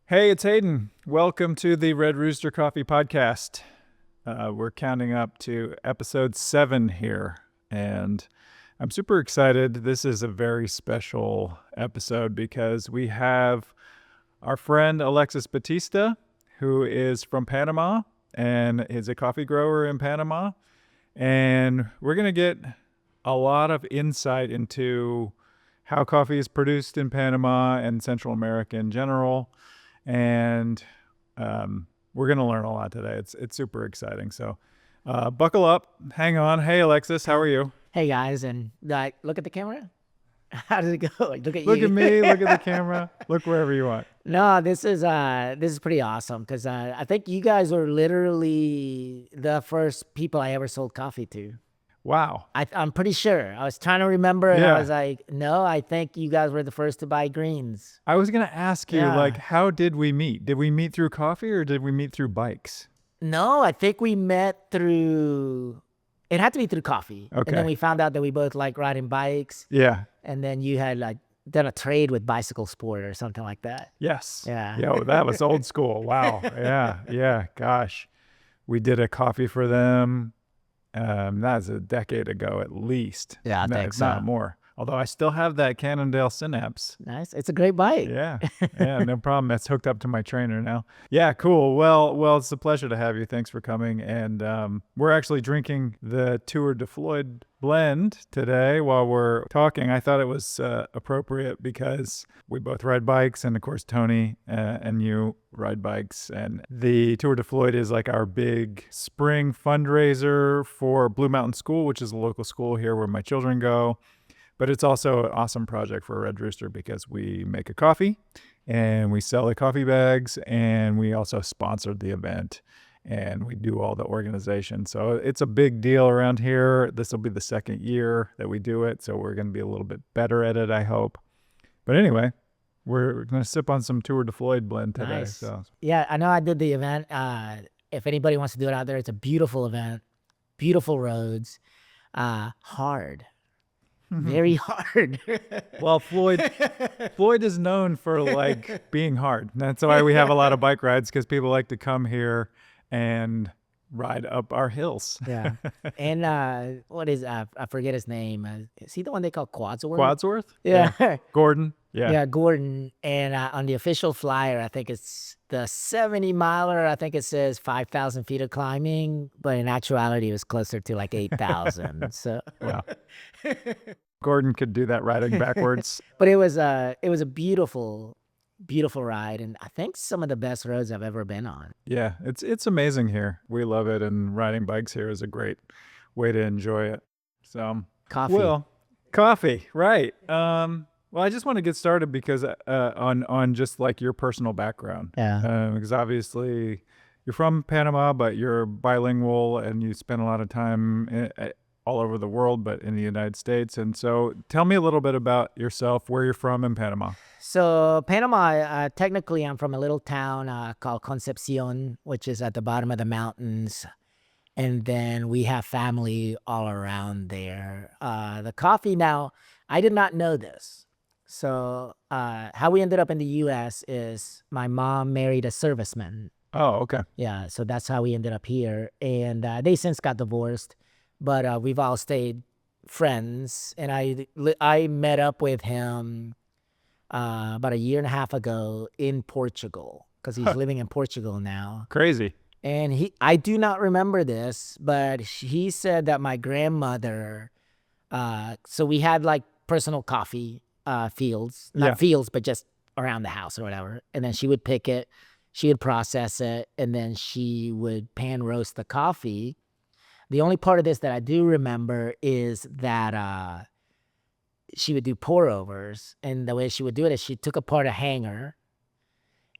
Hey, it's Hayden. Welcome to the Red Rooster Coffee Podcast. We're counting up to episode 7 here, and I'm super excited. This is a very special episode because we have our friend Alexis Batista, who is from Panama and is a coffee grower in Panama. And we're going to get a lot of insight into how coffee is produced in Panama and Central America in general. And we're going to learn a lot today. It's super exciting. So buckle up, hang on. Hey, Alexis, how are you? Hey guys, and look at the camera. How does it go? Look at Look you. at me, look at the camera, look wherever you want. No, this is pretty awesome because I think you guys were literally the first people I ever sold coffee to. Wow. I'm pretty sure. I was trying to remember, and Yeah. I was like, no, I think you guys were the first to buy greens. I was going to ask you, Yeah. how did we meet? Did we meet through coffee or did we meet through bikes? No, I think we met through. It had to be through coffee, and Okay. then we found out that we both like riding bikes, Yeah. and then you had done a trade with Bicycle Sport or something like that. Yes. Yeah. Yo, that was old school. Wow. Yeah. Gosh. We did a coffee for them. That's a decade ago at least. Yeah, I think If not so. more. Although I still have that Cannondale Synapse. Nice. It's a great bike. Yeah, no problem. That's hooked up to my trainer now. Yeah, cool. Well, it's a pleasure to have you. Thanks for coming. And we're actually drinking the Tour de Floyd blend today while we're talking. I thought it was appropriate because we both ride bikes, and of course Tony and you ride bikes. And the Tour de Floyd is like our big spring fundraiser for Blue Mountain School, which is a local school here where my children go. But it's also an awesome project for Red Rooster because we make a coffee and we sell the coffee bags, and we also sponsored the event and we do all the organization. So it's a big deal around here. This will be the second year that we do it, so we're going to be a little bit better at it, I hope. But anyway, we're going to sip on some Tour de Floyd blend today. Nice. So Yeah, I know I did the event. If anybody wants to do it out there, it's a beautiful event, beautiful roads, hard, very hard. well, Floyd is known for like being hard. That's why we have a lot of bike rides, because people like to come here and ride up our hills. Yeah. And what is, I forget his name. Is he the one they call Quadsworth? Quadsworth? Yeah. Gordon? Yeah. Yeah, Gordon. And on the official flyer, I think it's the 70 miler. I think it says 5,000 feet of climbing, but in actuality, it was closer to like 8,000. So, Wow. Gordon could do that riding backwards. but it was a beautiful, beautiful ride, and I think some of the best roads I've ever been on. Yeah, it's amazing here. We love it, and riding bikes here is a great way to enjoy it. So Coffee. Well, coffee, right? Well, I just want to get started because on just like your personal background. Yeah. Because obviously you're from Panama, but you're bilingual and you spend a lot of time all over the world, but in the United States. And so tell me a little bit about yourself, where you're from in Panama. So Panama, technically I'm from a little town called Concepcion, which is at the bottom of the mountains. And then we have family all around there. The coffee now, I did not know this. So how we ended up in the U.S. is my mom married a serviceman. Oh, okay. Yeah, so that's how we ended up here. And they since got divorced, but we've all stayed friends. And I met up with him about a year and a half ago in Portugal, because he's living in Portugal now. Crazy. And I do not remember this, but he said that my grandmother, so we had like personal coffee fields, not fields, but just around the house or whatever. And then she would pick it, she would process it, and then she would pan roast the coffee. The only part of this that I do remember is that she would do pour overs, and the way she would do it is she took apart a hanger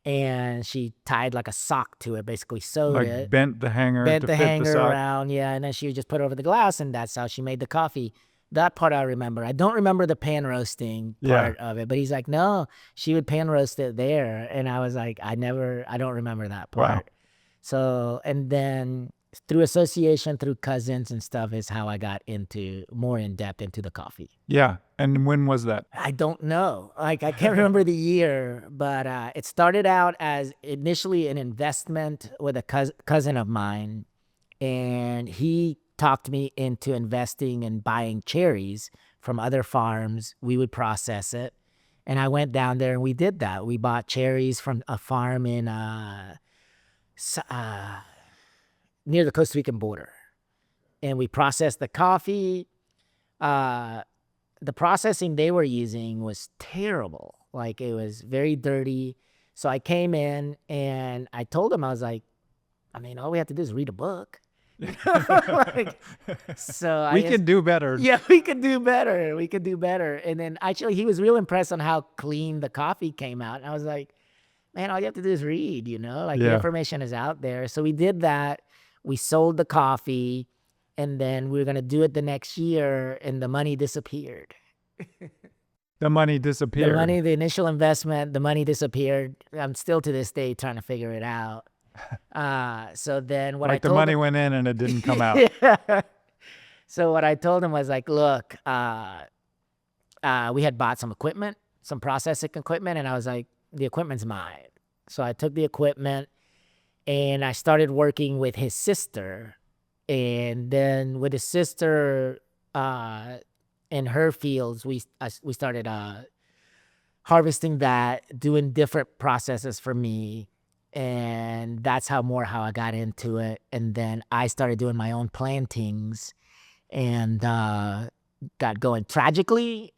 and she tied like a sock to it, basically sewed Like it. bent the hanger Bent to the fit hanger the sock. around, yeah, and then she would just put it over the glass, and that's how she made the coffee. That part I remember. I don't remember the pan roasting part of it, but he's like, no, she would pan roast it there. And I was like, I don't remember that part. Wow. So, and then through association, through cousins and stuff is how I got into more in depth into the coffee. Yeah. And when was that? I don't know. Like, I can't remember the year, but it started out as initially an investment with a cousin of mine. And he talked me into investing and buying cherries from other farms. We would process it. And I went down there and we did that. We bought cherries from a farm in near the Costa Rican border. And we processed the coffee. The processing they were using was terrible. Like, it was very dirty. So I came in and I told him, I was like, I mean, all we have to do is read a book. Like, so We could do better. Yeah, we could do better. We could do better. And then actually, he was real impressed on how clean the coffee came out. And I was like, man, all you have to do is read, like the Yeah. information is out there. So we did that. We sold the coffee, and then we were going to do it the next year, and the money disappeared. The money disappeared. The initial investment, the money disappeared. I'm still to this day trying to figure it out. So then what I Like the told money him, went in and it didn't come out. Yeah. So what I told him was like, look, we had bought some equipment, some processing equipment, and I was like, the equipment's mine. So I took the equipment and I started working with his sister. And then with his sister in her fields, we started harvesting that, doing different processes for me. And that's how I got into it. And then I started doing my own plantings and got going. Tragically,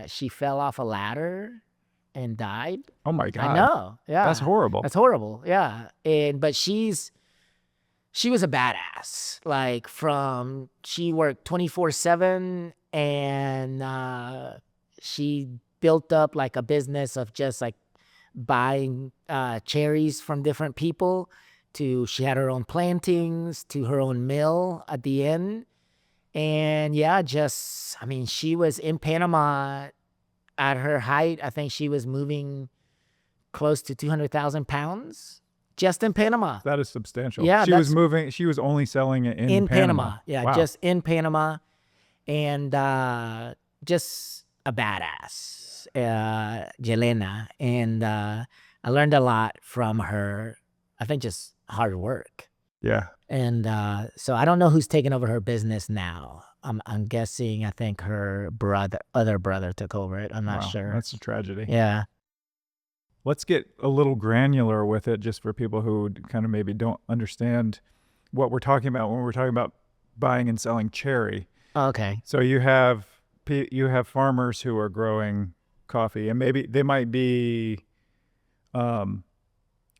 she fell off a ladder and died. Oh my God. I know. Yeah. That's horrible. That's horrible. Yeah. But she was a badass. Like, she worked 24/7 and she built up like a business of just like buying cherries from different people to she had her own plantings to her own mill at the end. And yeah, she was in Panama at her height. I think she was moving close to 200,000 pounds just in Panama. That is substantial. Yeah, She was only selling it in Panama. Yeah, wow. just in Panama. And just a badass, Jelena. And I learned a lot from her. I think just hard work. Yeah. And so I don't know who's taking over her business now. I'm guessing, I think her other brother took over it. I'm not sure. That's a tragedy. Yeah. Let's get a little granular with it, just for people who kind of maybe don't understand what we're talking about when we're talking about buying and selling cherry. Okay. So you have farmers who are growing coffee, and maybe they might be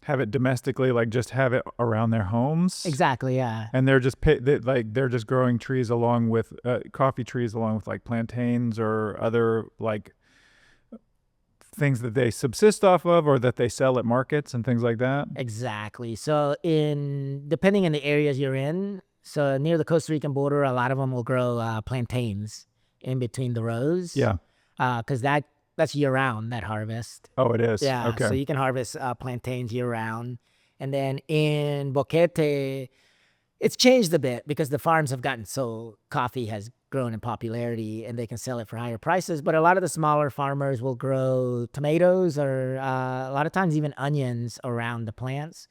have it domestically, like just have it around their homes. Exactly. Yeah. And they're just they're just growing trees along with coffee trees along with like plantains or other like things that they subsist off of or that they sell at markets and things like that. Exactly. So depending on the areas you're in, so near the Costa Rican border, a lot of them will grow plantains in between the rows. Yeah. Because that's year round, that harvest. Oh, it is. Yeah. Okay. So you can harvest plantains year round. And then in Boquete, it's changed a bit because the farms have gotten so coffee has grown in popularity and they can sell it for higher prices. But a lot of the smaller farmers will grow tomatoes or a lot of times even onions around the plants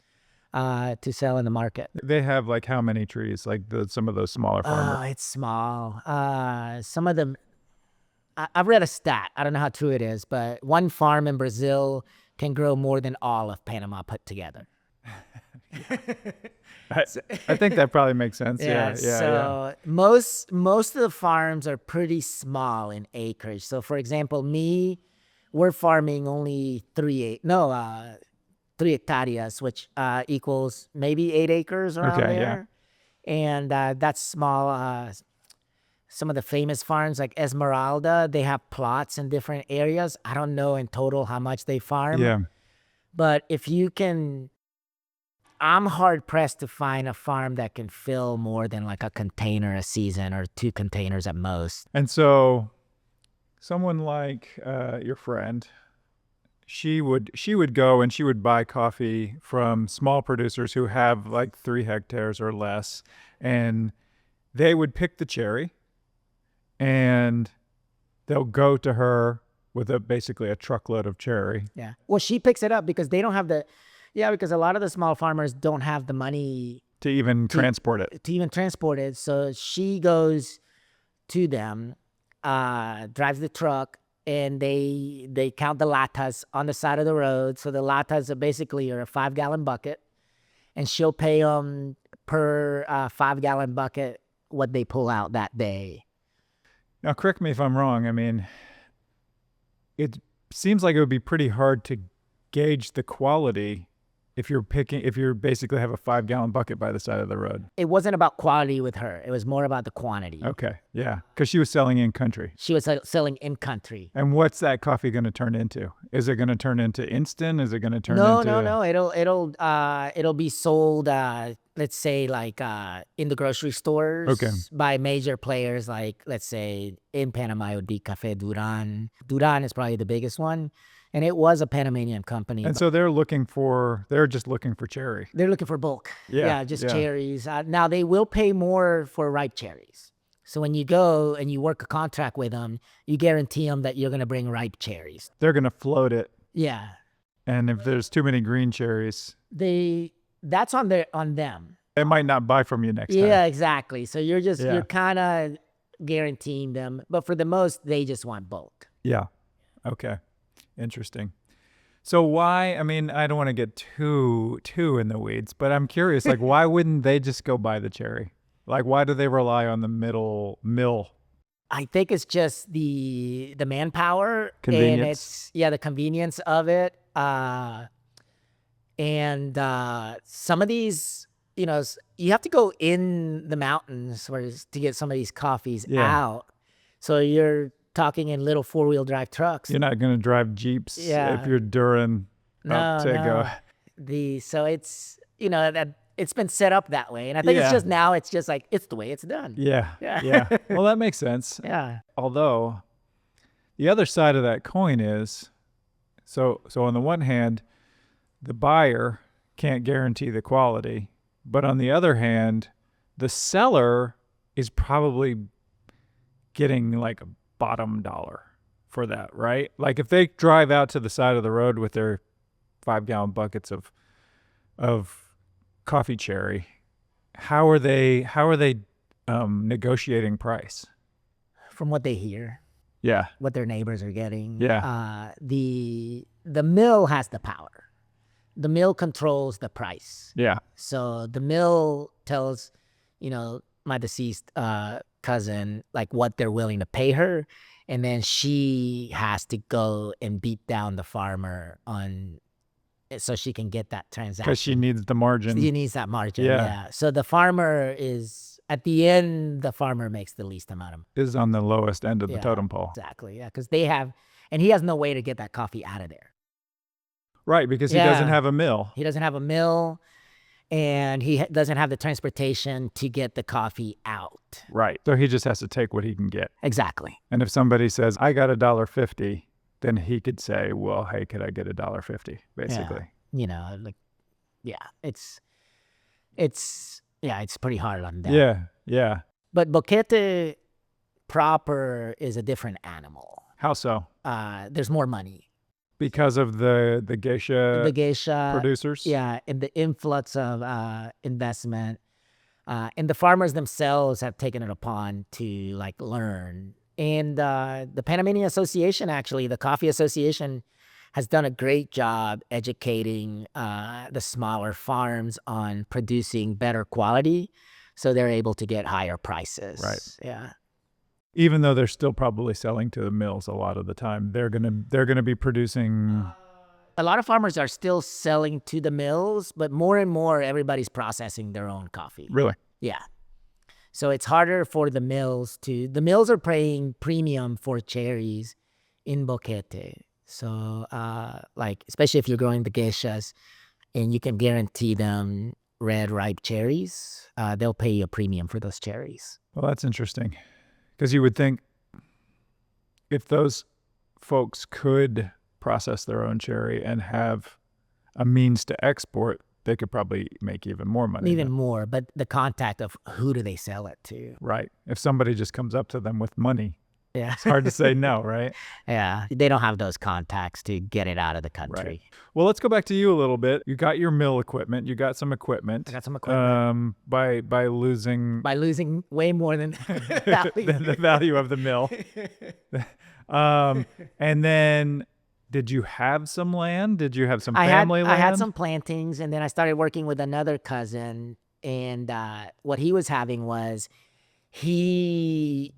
to sell in the market. They have like how many trees? Like some of those smaller farmers. Oh, it's small. Some of them, I've read a stat. I don't know how true it is, but one farm in Brazil can grow more than all of Panama put together. I think that probably makes sense. Yeah. So most of the farms are pretty small in acreage. So for example, we're farming only 3 hectares, which equals maybe 8 acres around there. Yeah. And that's small. Some of the famous farms like Esmeralda, they have plots in different areas. I don't know in total how much they farm. Yeah. But I'm hard pressed to find a farm that can fill more than like a container a season or 2 containers at most. And so someone like your friend, she would go and she would buy coffee from small producers who have like 3 hectares or less, and they would pick the cherry, and they'll go to her with basically a truckload of cherry. Yeah. Well, she picks it up because they don't have because a lot of the small farmers don't have the money To even transport it. So she goes to them, drives the truck, and they count the latas on the side of the road. So the latas are basically a 5-gallon bucket, and she'll pay them per 5-gallon bucket what they pull out that day. Now, correct me if I'm wrong. I mean, it seems like it would be pretty hard to gauge the quality if you're basically have a 5-gallon bucket by the side of the road. It wasn't about quality with her. It was more about the quantity. Okay, yeah, because she was selling in country. She was selling in country. And what's that coffee going to turn into? Is it going to turn into instant? Is it going to turn into... No. It'll be sold, let's say, like in the grocery stores by major players, like, let's say, in Panama, it would be Café Duran. Duran is probably the biggest one. And it was a Panamanian company. And so they're just looking for cherry. They're looking for bulk. Yeah, cherries. Now, they will pay more for ripe cherries. So when you go and you work a contract with them, you guarantee them that you're going to bring ripe cherries. They're going to float it. Yeah. And if there's too many green cherries, that's on them. They might not buy from you next time. Yeah, exactly. So you're kind of guaranteeing them. But for the most, they just want bulk. Yeah. Okay. Interesting. So why, I mean, I don't want to get too in the weeds, but I'm curious, like, why wouldn't they just go buy the cherry? Like, why do they rely on the mill? I think it's just the manpower. Convenience. And the convenience of it. And some of these, you have to go in the mountains to get some of these coffees out. So you're talking in little 4-wheel drive trucks. You're not going to drive Jeeps if you're Duran up to go. So it's, that it's been set up that way. And I think it's just like, it's the way it's done. Yeah. Well, that makes sense. Yeah. Although the other side of that coin is, so on the one hand, the buyer can't guarantee the quality, but on the other hand, the seller is probably getting like a bottom dollar for that, right? Like if they drive out to the side of the road with their 5-gallon buckets of coffee cherry, how are they negotiating price? From what they hear. Yeah. What their neighbors are getting. Yeah. The mill has the power. The mill controls the price. Yeah. So the mill tells, my deceased cousin, like what they're willing to pay her. And then she has to go and beat down the farmer so she can get that transaction. Because she needs the margin. She needs that margin. Yeah. So the farmer at the end, the farmer makes the least amount of. Is on the lowest end of the totem pole. Exactly. Yeah. Because he has no way to get that coffee out of there. Right. Because he doesn't have a mill. He doesn't have a mill. And he doesn't have the transportation to get the coffee out. Right. So he just has to take what he can get. Exactly. And if somebody says, I got $1.50, then he could say, well, hey, could I get $1.50? Basically. It's pretty hard on them. Yeah. But Boquete proper is a different animal. How so? There's more money. Because of the Geisha producers? Yeah, and the influx of investment. And the farmers themselves have taken it upon to learn. And the Panamanian Association, actually, the Coffee Association, has done a great job educating the smaller farms on producing better quality, so they're able to get higher prices. Right. Yeah. Even though they're still probably selling to the mills a lot of the time, they're gonna be producing. A lot of farmers are still selling to the mills, but more and more everybody's processing their own coffee. Really? Yeah. So it's harder for the mills the mills are paying premium for cherries in Boquete. So especially if you're growing the geishas and you can guarantee them red ripe cherries, they'll pay you a premium for those cherries. Well, that's interesting. Because you would think if those folks could process their own cherry and have a means to export, they could probably make even more money. Even more, but the contact of who do they sell it to? Right. If somebody just comes up to them with money, Yeah. it's hard to say no, right? Yeah. They don't have those contacts to get it out of the country. Right. Well, let's go back to you a little bit. You got your mill equipment. You got some equipment. I got some equipment. By losing way more than the value of the mill. And then did you have some land? Did you have some family land? I had some plantings, and then I started working with another cousin, and what he was having was he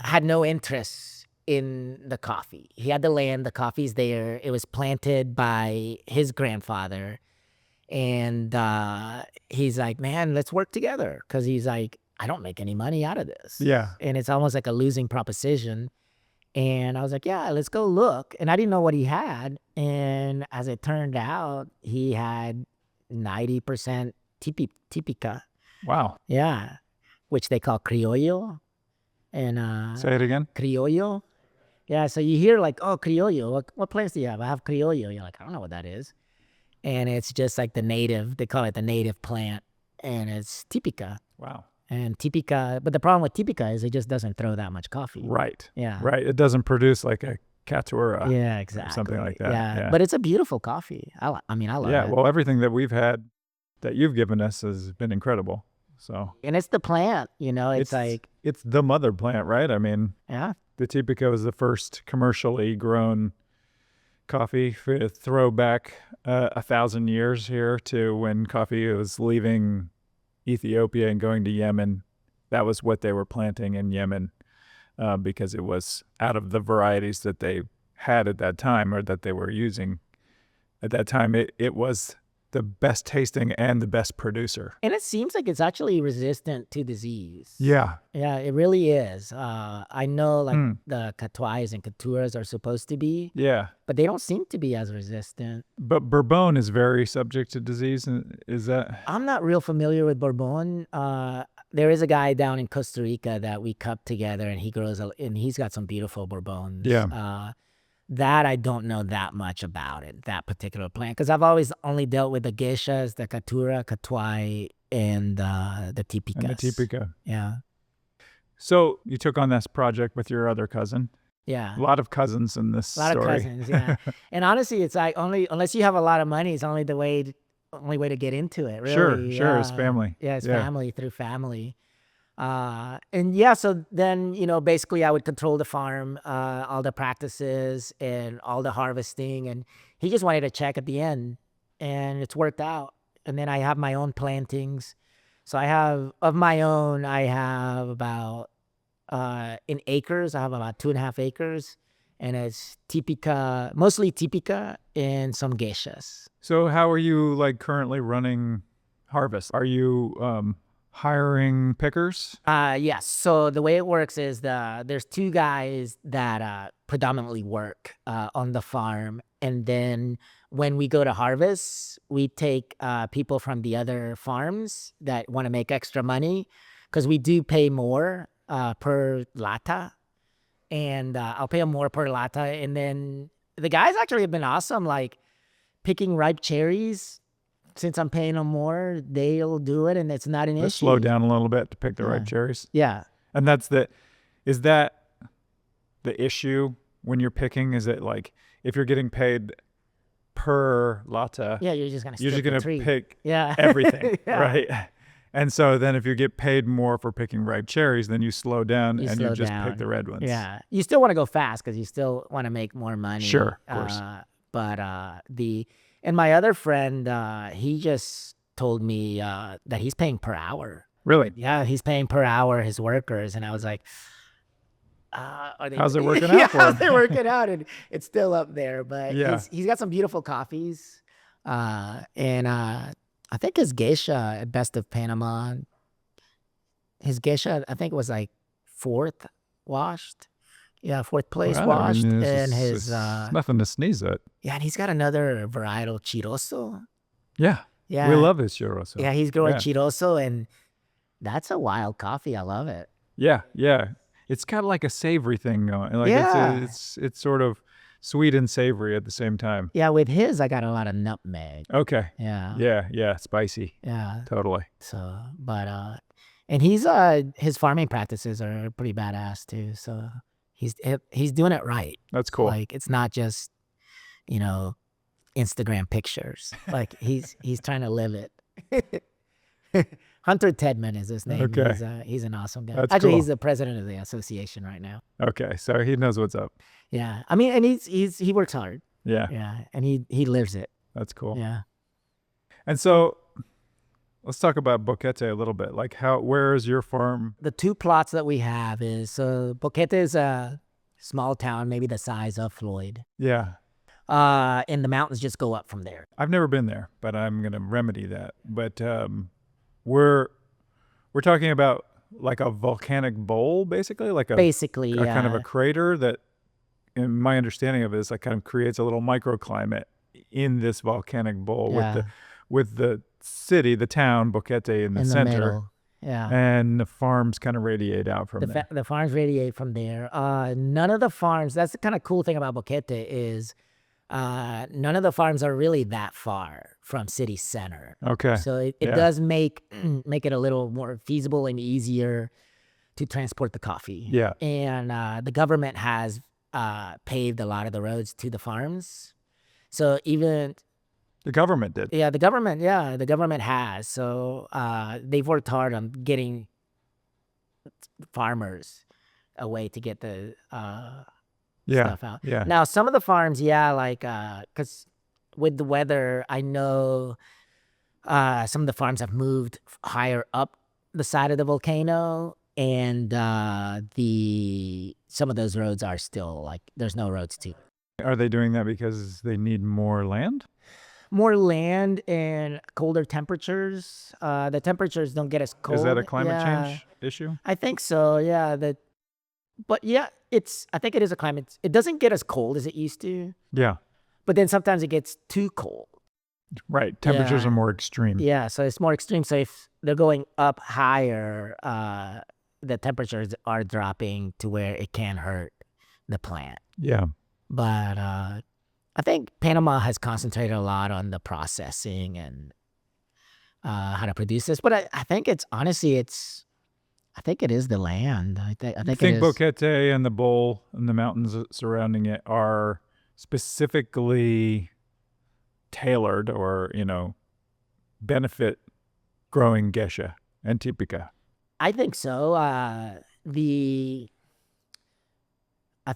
had no interest in the coffee. He had the land, the coffee's there. It was planted by his grandfather. And he's like, man, let's work together. Because he's like, I don't make any money out of this. Yeah. And it's almost like a losing proposition. And I was like, yeah, let's go look. And I didn't know what he had. And as it turned out, he had 90% típica. Wow. Yeah. Which they call criollo. And say it again. Criollo. Yeah, so you hear like, oh, criollo. What plants do you have? I have criollo. You're like, I don't know what that is. And it's just like the native, they call it the native plant. And it's típica. Wow. And típica, but the problem with típica is it just doesn't throw that much coffee. Right. Yeah. Right. It doesn't produce like a caturra. Yeah, exactly. Or something like that. Yeah. But it's a beautiful coffee. I love it. Yeah. Well, everything that we've had that you've given us has been incredible. So. And it's the plant, it's like. It's the mother plant, right? I mean. Yeah. The Típico is the first commercially grown coffee. Throw back 1,000 years here to when coffee was leaving Ethiopia and going to Yemen. That was what they were planting in Yemen because it was out of the varieties that they had at that time or that they were using at that time. It was the best tasting and the best producer. And it seems like it's actually resistant to disease. Yeah. Yeah, it really is. I know the catuais and caturas are supposed to be. Yeah. But they don't seem to be as resistant. But Bourbon is very subject to disease. Is that? I'm not real familiar with Bourbon. There is a guy down in Costa Rica that we cup together, and he's got some beautiful Bourbons. Yeah. That I don't know that much about it, that particular plant, because I've always only dealt with the geishas, the catura, catuai, and the típicas. And the Típica. Yeah. So you took on this project with your other cousin. Yeah. A lot of cousins in this story. A lot of cousins, yeah. And honestly, it's like unless you have a lot of money, it's only the way to get into it, really. Sure, it's family. Yeah, it's family through family. And yeah, so then, basically I would control the farm, all the practices and all the harvesting. And he just wanted to check at the end, and it's worked out. And then I have my own plantings. So I have about, in acres, I have about 2.5 acres, and it's típica, mostly típica and some geishas. So how are you currently running harvest? Are you, hiring pickers? Yes. So the way it works is there's 2 guys that predominantly work on the farm, and then when we go to harvest, we take people from the other farms that want to make extra money, because we do pay more per lata, and I'll pay them more per lata. And then the guys actually have been awesome, like picking ripe cherries. Since I'm paying them more, they'll do it, and it's not an issue. Slow down a little bit to pick the ripe cherries. Yeah. And is that the issue when you're picking? Is it like if you're getting paid per lata? Yeah, you're just gonna pick everything, right? And so then if you get paid more for picking ripe cherries, then you slow down and you just pick the red ones. Yeah. You still want to go fast because you still want to make more money. Sure, of course. And my other friend, he just told me that he's paying per hour. Really? Yeah, he's paying per hour his workers. And I was like, how's it working out for him? How's it working out? And it's still up there. But yeah. he's got some beautiful coffees. And I think his geisha at Best of Panama, his geisha, I think it was like 4th washed. Yeah, 4th place washed. And his nothing to sneeze at. Yeah, and he's got another varietal chiroso. Yeah. We love his chiroso. Yeah, he's growing chiroso, and that's a wild coffee. I love it. Yeah. It's got like a savory thing going. Like it's sort of sweet and savory at the same time. Yeah, with his, I got a lot of nutmeg. Okay. Yeah. Yeah, spicy. Yeah. Totally. So, but and his farming practices are pretty badass too. So he's doing it right. That's cool. Like it's not just, you know, Instagram pictures. Like he's trying to live it. Hunter Tedman is his name. Okay. He's an awesome guy. That's Actually, cool. he's the president of the association right now. Okay, so he knows what's up. Yeah, I mean, and he works hard. Yeah. Yeah, and he lives it. That's cool. Yeah. And so let's talk about Boquete a little bit. Like where is your farm? The two plots that we have is Boquete is a small town, maybe the size of Floyd. Yeah. And the mountains just go up from there. I've never been there, but I'm going to remedy that. But we're talking about like a volcanic bowl, basically, like a kind of a crater that, in my understanding of it, is like kind of creates a little microclimate in this volcanic bowl with the city, the town, Boquete in the center. Middle. Yeah. And the farms kind of radiate out from there. The farms radiate from there. None of the farms, that's the kind of cool thing about Boquete is none of the farms are really that far from city center. Okay. So it does make it a little more feasible and easier to transport the coffee. Yeah. And the government has paved a lot of the roads to the farms. So even the government did. Yeah, the government has. So they've worked hard on getting farmers a way to get the stuff out. Yeah. Now, some of the farms, like, because with the weather, I know some of the farms have moved higher up the side of the volcano, and some of those roads are still, like, there's no roads to. Are they doing that because they need more land? More land and colder temperatures. The temperatures don't get as cold. Is that a climate change issue? I think so, yeah. But yeah, I think it is a climate. It doesn't get as cold as it used to. Yeah. But then sometimes it gets too cold. Right. Temperatures are more extreme. Yeah, so it's more extreme. So if they're going up higher, the temperatures are dropping to where it can hurt the plant. Yeah. But I think Panama has concentrated a lot on the processing and how to produce this. But I think it is the land. I think Boquete and the bowl and the mountains surrounding it are specifically tailored or, benefit growing Geisha and Typica? I think so. I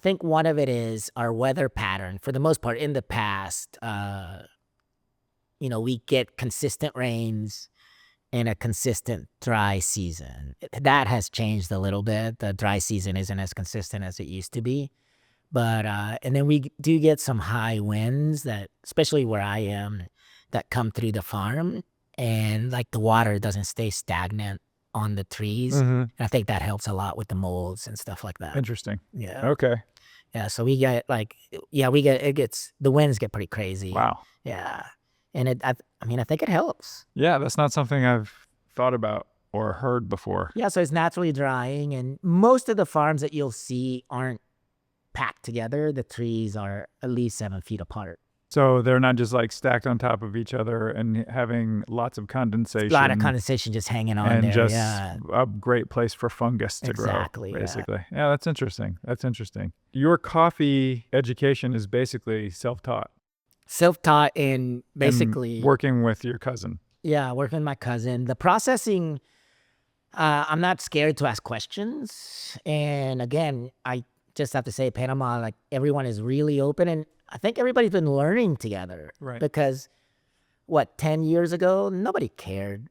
think one of it is our weather pattern. For the most part, in the past, we get consistent rains and a consistent dry season. That has changed a little bit. The dry season isn't as consistent as it used to be. But, and then we do get some high winds that, especially where I am, that come through the farm. And like the water doesn't stay stagnant on the trees. Mm-hmm. And I think that helps a lot with the molds and stuff like that. Interesting. Yeah. Okay. Yeah. So we get the winds get pretty crazy. Wow. Yeah. And I think it helps. Yeah. That's not something I've thought about or heard before. Yeah. So it's naturally drying, and most of the farms that you'll see aren't packed together. The trees are at least 7 feet apart. So they're not just like stacked on top of each other and having lots of condensation. A lot of condensation just hanging on and there. Just yeah. a great place for fungus to grow, basically. Yeah, that's interesting. Your coffee education is basically self-taught. Self-taught and basically... And working with your cousin. Yeah, working with my cousin. The processing, I'm not scared to ask questions. And again, I just have to say, Panama, like, everyone is really open, and I think everybody's been learning together. Right. Because, 10 years ago, nobody cared.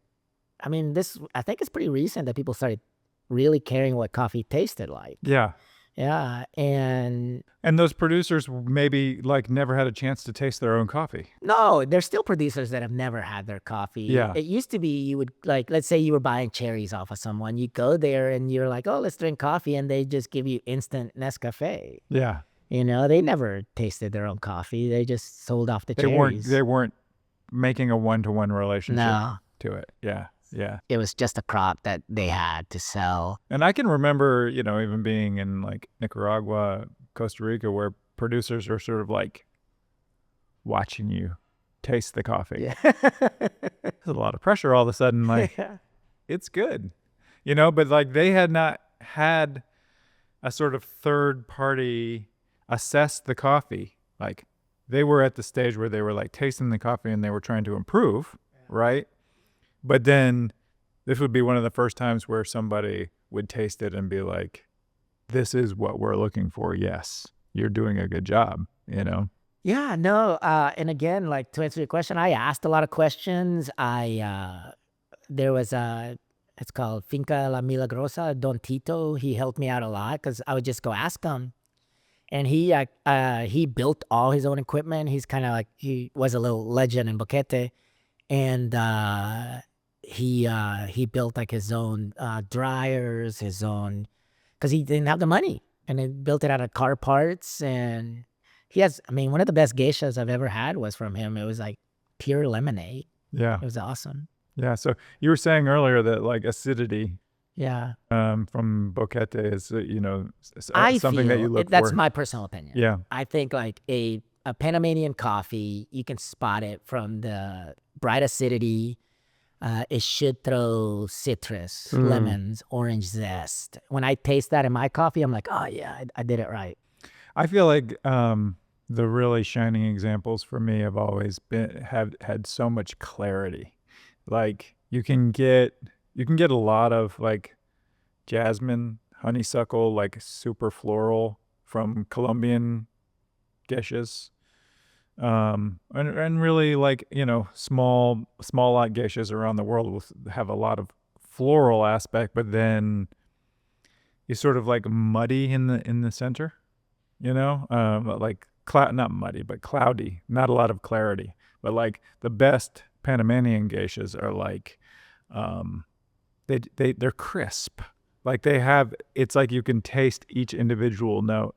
I mean, I think it's pretty recent that people started really caring what coffee tasted like. Yeah. Yeah, and those producers maybe like never had a chance to taste their own coffee. No, there's still producers that have never had their coffee. Yeah. It used to be you would, like, let's say you were buying cherries off of someone. You go there and you're like, oh, let's drink coffee, and they just give you instant Nescafe. Yeah. They never tasted their own coffee. They just sold off the cherries. They weren't making a one-to-one relationship to it. Yeah. Yeah. It was just a crop that they had to sell. And I can remember, even being in like Nicaragua, Costa Rica, where producers are sort of like watching you taste the coffee. Yeah. There's a lot of pressure all of a sudden, like, Yeah. it's good, but like they had not had a sort of third party assess the coffee. Like they were at the stage where they were like tasting the coffee and they were trying to improve, right? But then this would be one of the first times where somebody would taste it and be like, this is what we're looking for. Yes, you're doing a good job, Yeah, no, and again, like to answer your question, I asked a lot of questions. There was it's called Finca La Milagrosa, Don Tito. He helped me out a lot because I would just go ask him. And he built all his own equipment. He's kind of like, he was a little legend in Boquete. And he built like his own dryers, his own, because he didn't have the money. And he built it out of car parts. And he has, one of the best geishas I've ever had was from him. It was like pure lemonade. Yeah. It was awesome. Yeah. So you were saying earlier that like acidity Yeah. from Boquete is, I something that you look that's for. my personal opinion. Yeah. I think like a Panamanian coffee, you can spot it from the bright acidity. It should throw citrus, lemons, orange zest. When I taste that in my coffee, I'm like, oh yeah, I did it right. I feel like the really shining examples for me have always have had so much clarity. Like you can get a lot of like jasmine, honeysuckle, like super floral from Colombian geishas. And really like, small lot geishas around the world will have a lot of floral aspect, but then you sort of like muddy in the center, like not muddy, but cloudy, not a lot of clarity. But like the best Panamanian geishas are like, they're crisp. Like it's like you can taste each individual note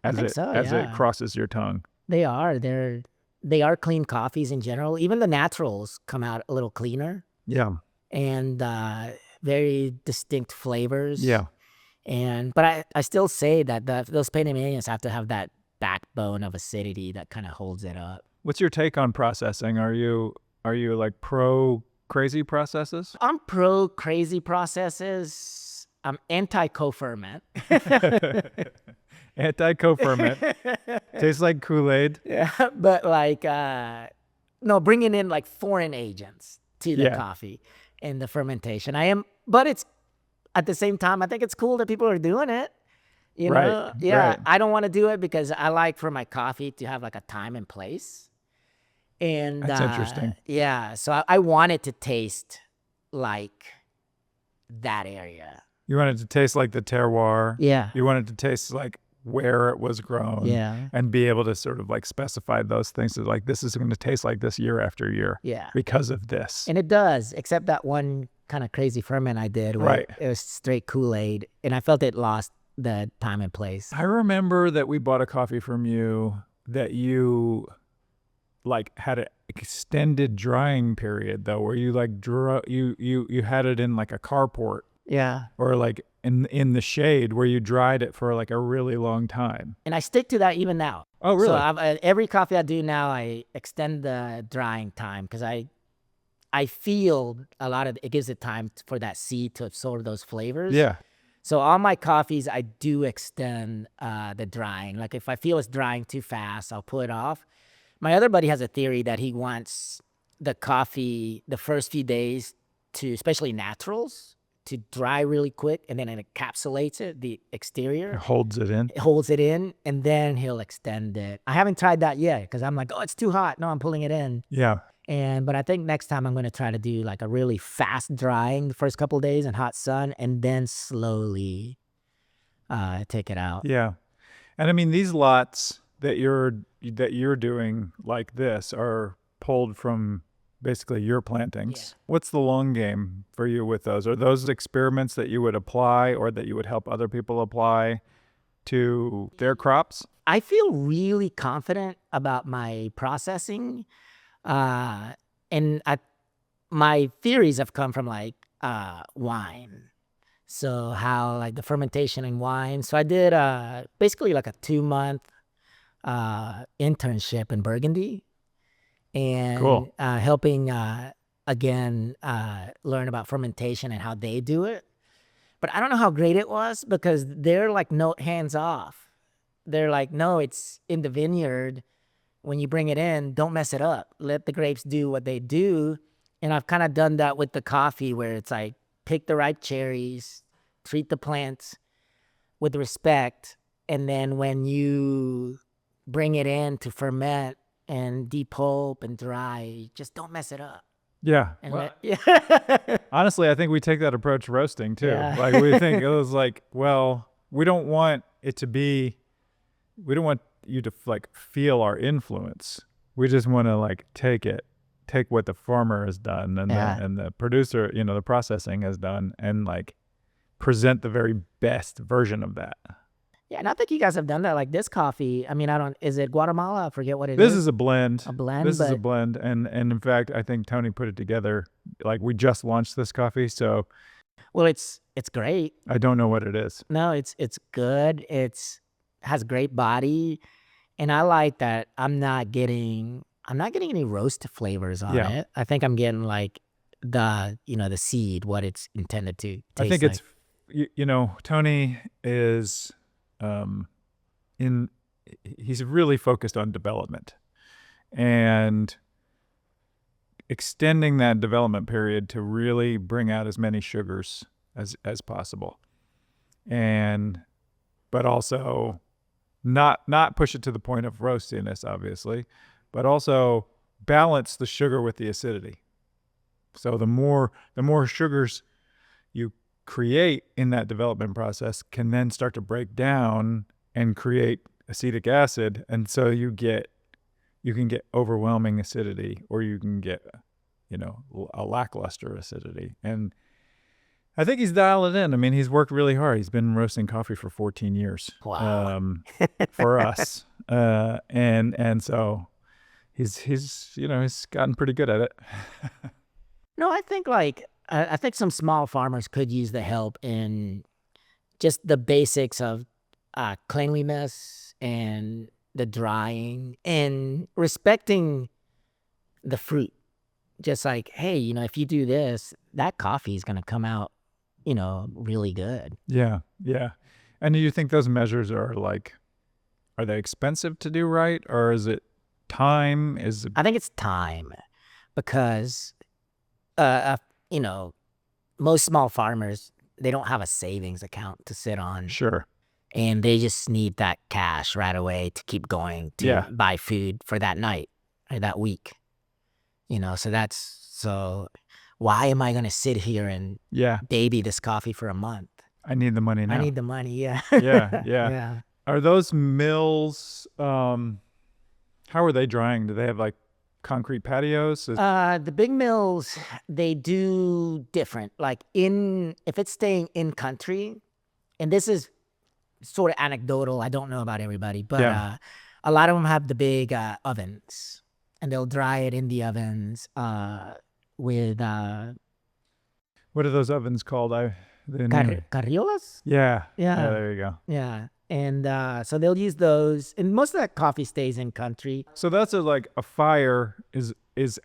as it crosses your tongue. They are clean coffees in general. Even the naturals come out a little cleaner. Yeah. And very distinct flavors. Yeah. But I still say that those Panamanians have to have that backbone of acidity that kind of holds it up. What's your take on processing? Are you like pro crazy processes? I'm pro crazy processes. I'm anti co-ferment. Anti co-ferment. Tastes like Kool-Aid. Yeah, but like no, bringing in like foreign agents to the coffee and the fermentation. But it's at the same time, I think it's cool that people are doing it. You know? Yeah. Right. I don't want to do it because I like for my coffee to have like a time and place. And that's interesting. Yeah. So I want it to taste like that area. You want it to taste like the terroir. Yeah. You want it to taste like where it was grown. Yeah. And be able to sort of like specify those things. So like, this is going to taste like this year after year. Yeah. Because of this. And it does, except that one kind of crazy ferment I did where it was straight Kool-Aid. And I felt it lost the time and place. I remember that we bought a coffee from you that you like had an extended drying period though, where you like you had it in like a carport. Yeah. Or like in the shade where you dried it for like a really long time. And I stick to that even now. Oh, really? So every coffee I do now, I extend the drying time because I feel a lot of it gives it time for that seed to absorb those flavors. Yeah. So on my coffees, I do extend the drying. Like if I feel it's drying too fast, I'll pull it off. My other buddy has a theory that he wants the coffee the first few days to, especially naturals, to dry really quick, and then it encapsulates it, the exterior. It holds it in. It holds it in, and then he'll extend it. I haven't tried that yet because I'm like, oh, it's too hot. No, I'm pulling it in. Yeah. But I think next time I'm going to try to do like a really fast drying the first couple of days in hot sun, and then slowly take it out. Yeah. And I mean, these lots that you're doing like this are pulled from basically your plantings. Yeah. What's the long game for you with those? Are those experiments that you would apply or that you would help other people apply to their crops? I feel really confident about my processing. My theories have come from like wine. So how like the fermentation in wine. So I did basically like a 2-month internship in Burgundy and Cool. helping again learn about fermentation and how they do it. But I don't know how great it was because they're like no hands off. They're like, no, it's in the vineyard. When you bring it in, don't mess it up. Let the grapes do what they do. And I've kind of done that with the coffee where it's like pick the right cherries, treat the plants with respect. And then when you bring it in to ferment and depulp and dry, just don't mess it up. Yeah. And Well, yeah. honestly, I think we take that approach roasting too. Yeah. Like we think it was like, well, we don't want you to like feel our influence. We just want to like take what the farmer has done and the producer, the processing has done, and like present the very best version of that. Yeah, and I think you guys have done that. Like this coffee, I mean, is it Guatemala? I forget what it is. This is a blend. A blend? This is a blend. And in fact, I think Tony put it together. Like we just launched this coffee, so. Well, it's great. I don't know what it is. No, it's good. Has great body. And I like that I'm not getting any roast flavors on it. I think I'm getting like the seed, what it's intended to taste I think like. it's, Tony is, he's really focused on development and extending that development period to really bring out as many sugars as possible. But also not push it to the point of roastiness, obviously, but also balance the sugar with the acidity. So the more sugars you create in that development process can then start to break down and create acetic acid, and so you can get overwhelming acidity, or you can get a lackluster acidity. And I think he's dialed it in. I mean, he's worked really hard. He's been roasting coffee for 14 years. Wow. For us. And so he's gotten pretty good at it. No, I think I think some small farmers could use the help in just the basics of cleanliness and the drying and respecting the fruit. Just like, hey, if you do this, that coffee is going to come out, really good. Yeah. Yeah. And do you think those measures are they expensive to do right? Or is it time? I think it's time because, most small farmers, they don't have a savings account to sit on. Sure. And they just need that cash right away to keep going to buy food for that night or that week. So why am I going to sit here and baby this coffee for a month? I need the money now. I need the money, yeah. Yeah. Are those mills, how are they drying? Do they have like concrete patios? The big mills, they do different. Like if it's staying in country, and this is sort of anecdotal, I don't know about everybody, but a lot of them have the big ovens, and they'll dry it in the ovens with what are those ovens called? carriolas? Yeah. There you go. Yeah. And so they'll use those, and most of that coffee stays in country. So that's a fire is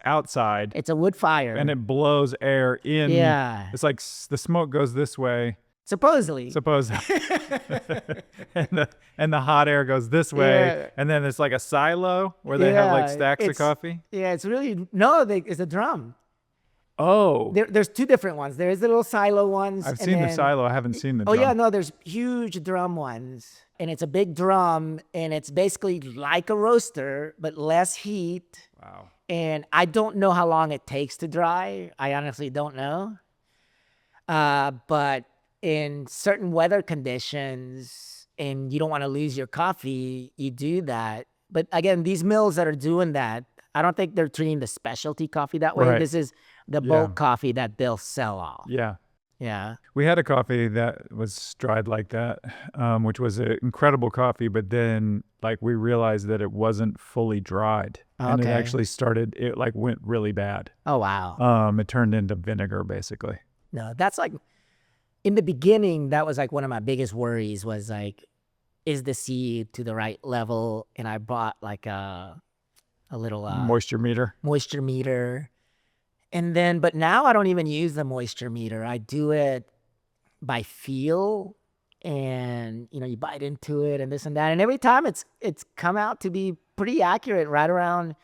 outside. It's a wood fire, and it blows air in. Yeah. It's like the smoke goes this way. Supposedly. and the hot air goes this way, and then it's like a silo where they have like stacks of coffee. Yeah, it's really it's a drum. Oh, there's two different ones. There's the little silo ones. I've seen the silo. I haven't seen the drum. Oh yeah, no, there's huge drum ones, and it's a big drum, and it's basically like a roaster but less heat. Wow. And I don't know how long it takes to dry. I honestly don't know. But in certain weather conditions, and you don't want to lose your coffee, you do that. But again, these mills that are doing that, I don't think they're treating the specialty coffee that way. Right. This is the bulk coffee that they'll sell off. Yeah. Yeah. We had a coffee that was dried like that, which was an incredible coffee, but then we realized that it wasn't fully dried. Okay. And it actually went really bad. Oh, wow. It turned into vinegar, basically. No, that's in the beginning, that was one of my biggest worries was is the seed to the right level? And I bought like a little Moisture meter. moisture meter. And then, but now I don't even use the moisture meter. I do it by feel, and you bite into it and this and that. And every time it's come out to be pretty accurate, right around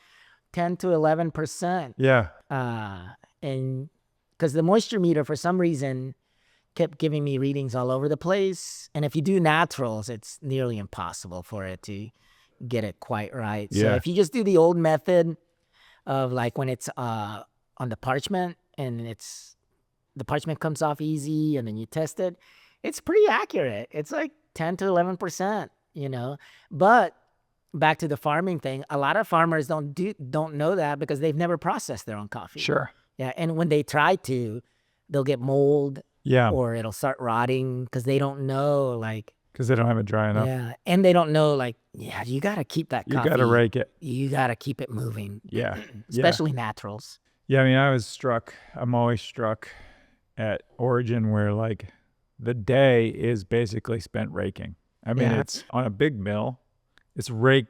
10 to 11%. Yeah. And because the moisture meter, for some reason, kept giving me readings all over the place. And if you do naturals, it's nearly impossible for it to get it quite right. So Yeah. if you just do the old method of like when it's on the parchment and the parchment comes off easy and then you test it, it's pretty accurate. It's like 10 to 11%, But back to the farming thing, a lot of farmers don't know that because they've never processed their own coffee. Sure. Yeah, and when they try to, they'll get mold. Yeah. Or it'll start rotting because they don't know, like. Because they don't have it dry enough. Yeah, and they don't know, like, you got to keep that coffee. You got to rake it. You got to keep it moving. Yeah. Especially naturals. Yeah, I'm always struck at Origin where like the day is basically spent raking. I mean, it's on a big mill. It's rake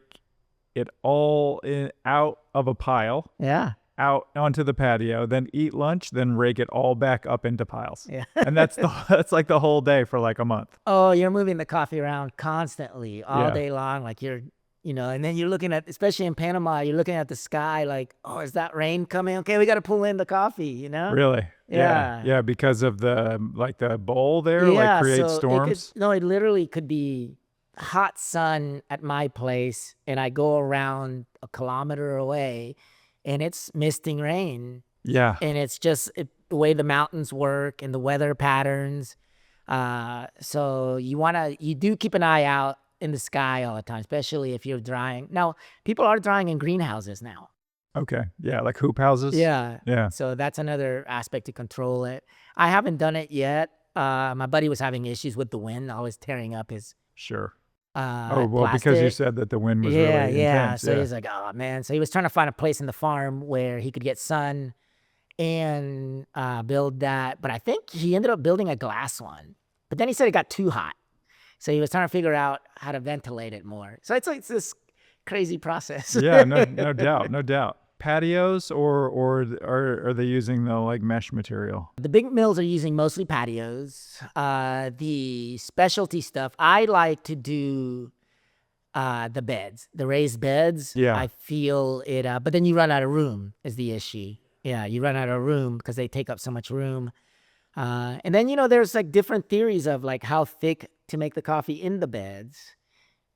it all out of a pile. Yeah. Out onto the patio, then eat lunch, then rake it all back up into piles. Yeah. And that's like the whole day for like a month. Oh, you're moving the coffee around constantly all day long. Like you're, and then you're looking at, especially in Panama, you're looking at the sky like, oh, is that rain coming? Okay, we got to pull in the coffee, Really? Yeah. Yeah, because of the bowl there, like creates storms. It literally could be hot sun at my place and I go around a kilometer away and it's misting rain. Yeah. And it's just the way the mountains work and the weather patterns. So you do keep an eye out in the sky all the time, especially if you're drying. Now, people are drying in greenhouses now. Okay. Yeah, like hoop houses. Yeah. Yeah. So that's another aspect to control it. I haven't done it yet. My buddy was having issues with the wind, always tearing up his Sure. plastic. Because you said that the wind was really intense. So he's like, oh man. So he was trying to find a place in the farm where he could get sun and build that. But I think he ended up building a glass one. But then he said it got too hot. So he was trying to figure out how to ventilate it more. So it's like this crazy process. Yeah, no doubt. Patios or are they using the like mesh material? The big mills are using mostly patios. The specialty stuff, I like to do the beds, the raised beds. Yeah. I feel it, but then you run out of room is the issue. Yeah, you run out of room because they take up so much room. And then, there's like different theories of like how thick to make the coffee in the beds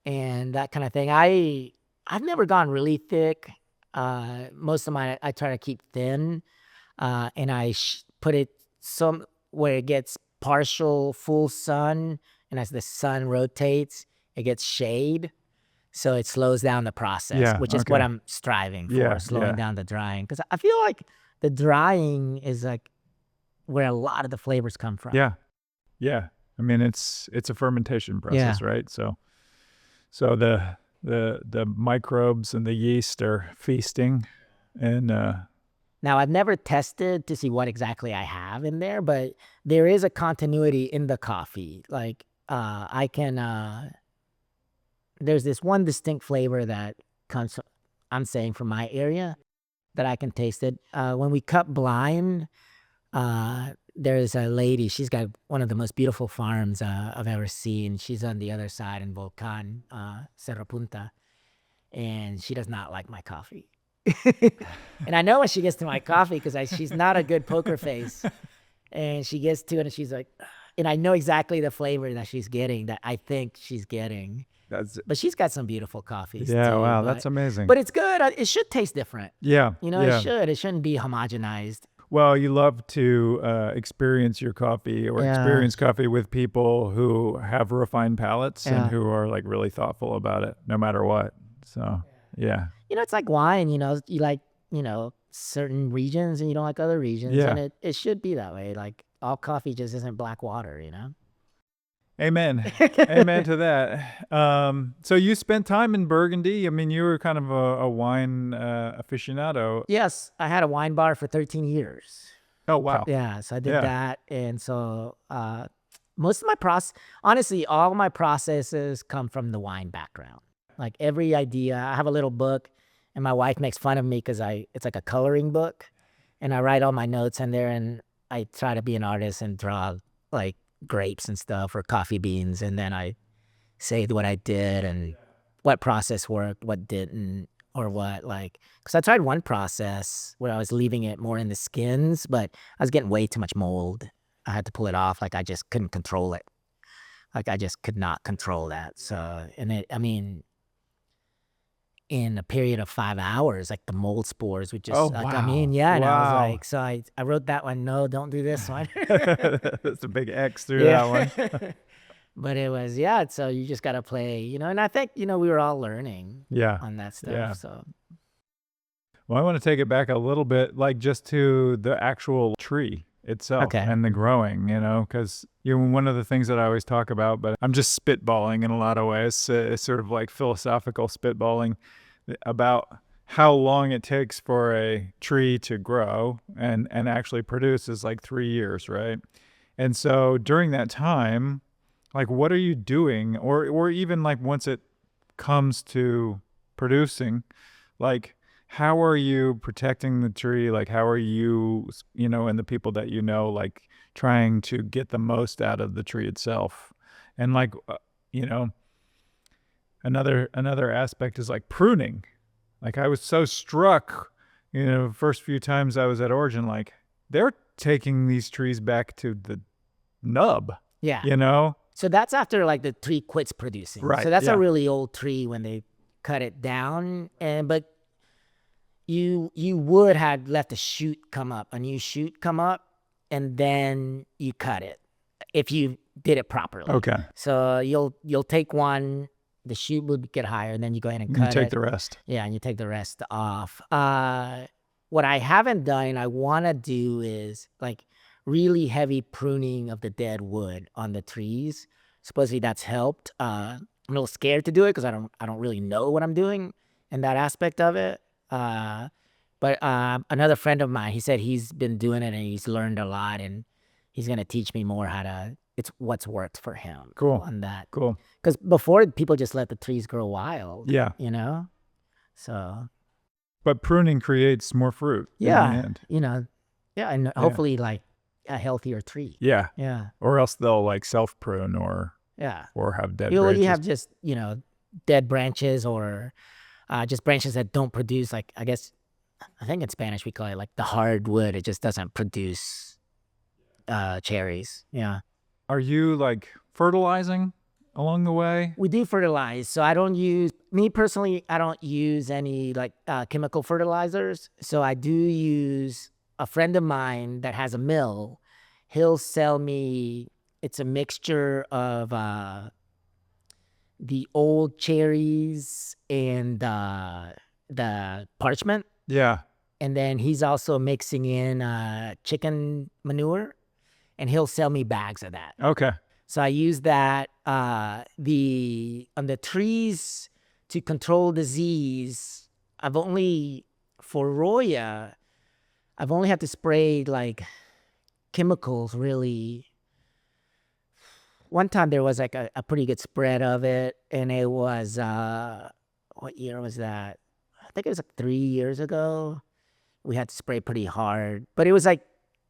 and that kind of thing. I've never gone really thick. Most of mine I try to keep thin, and I put it where it gets partial full sun, and as the sun rotates, it gets shade, so it slows down the process, which is what I'm striving for, slowing down the drying. Because I feel like the drying is like where a lot of the flavors come from. Yeah. I mean, it's a fermentation process, right? So the microbes and the yeast are feasting, and now I've never tested to see what exactly I have in there, but there is a continuity in the coffee. Like I can there's this one distinct flavor that comes, I'm saying, from my area that I can taste it. When we cut blind, there's a lady, she's got one of the most beautiful farms I've ever seen. She's on the other side in Volcán, Cerro Punta, and she does not like my coffee. And I know when she gets to my coffee because she's not a good poker face. And she gets to it and she's like, and I know exactly the flavor that she's getting, that I think she's getting. But she's got some beautiful coffees too. Wow, that's amazing. But it's good. It should taste different. Yeah. It should. It shouldn't be homogenized. Well, you love to experience your coffee or experience coffee with people who have refined palates and who are like really thoughtful about it, no matter what. So, yeah. It's like wine, you like, certain regions and you don't like other regions. Yeah. And it should be that way. Like all coffee just isn't black water, Amen. Amen to that. So you spent time in Burgundy. I mean, you were kind of a wine aficionado. Yes, I had a wine bar for 13 years. Oh, wow. Yeah, so I did that. And so Most of my honestly, all my processes come from the wine background. Like every idea, I have a little book, and my wife makes fun of me because it's like a coloring book, and I write all my notes in there, and I try to be an artist and draw like grapes and stuff or coffee beans, and then I say what I did and what process worked, what didn't, or what like. Because I tried one process where I was leaving it more in the skins, but I was getting way too much mold. I had to pull it off. Like I just couldn't control it. Like I just could not control that. So, in a period of 5 hours, like the mold spores would just, Oh, like, wow. and I was Wow. like, so I wrote that one, no, don't do this one. That's a big X through that one. But it was, so you just got to play, and I think, we were all learning Yeah. on that stuff. Yeah. So, Well, I want to take it back a little bit, like just to the actual tree itself Okay. and the growing, because one of the things that I always talk about, but I'm just spitballing in a lot of ways. It's sort of like philosophical spitballing about how long it takes for a tree to grow and actually produce is like 3 years, right? And so during that time, like what are you doing, or even like once it comes to producing, like how are you protecting the tree? Like how are you, and the people that like trying to get the most out of the tree itself? And like another aspect is like pruning. Like I was so struck, first few times I was at Origin, like they're taking these trees back to the nub. Yeah. So that's after like the tree quits producing. Right, So that's yeah. a really old tree when they cut it down. But you would have let the shoot come up, a new shoot come up, and then you cut it if you did it properly. Okay. So you'll take one, the shoot will get higher, and then you go ahead and cut it. You take the rest. Yeah, and you take the rest off. What I haven't done and I want to do is like really heavy pruning of the dead wood on the trees. Supposedly that's helped. I'm a little scared to do it because I don't really know what I'm doing in that aspect of it. But another friend of mine, he said he's been doing it and he's learned a lot, and he's gonna teach me more how to. It's what's worked for him. Cool. On that. Cool. Because before people just let the trees grow wild. Yeah. So. But pruning creates more fruit. Yeah. In the end. And hopefully like a healthier tree. Yeah. Yeah. Or else they'll like self prune or have dead branches. You have just dead branches or just branches that don't produce, like I think in Spanish we call it like the hardwood. It just doesn't produce cherries. Yeah. Are you like fertilizing along the way? We do fertilize. So I don't use any like chemical fertilizers. So I do use a friend of mine that has a mill. He'll sell me, it's a mixture of the old cherries and the parchment. Yeah. And then he's also mixing in chicken manure, and he'll sell me bags of that. Okay. So I use that. On the trees to control disease, for Roya, I've only had to spray like chemicals really. One time there was like a pretty good spread of it, and it was, what year was that? I think it was like 3 years ago. We had to spray pretty hard, but it was like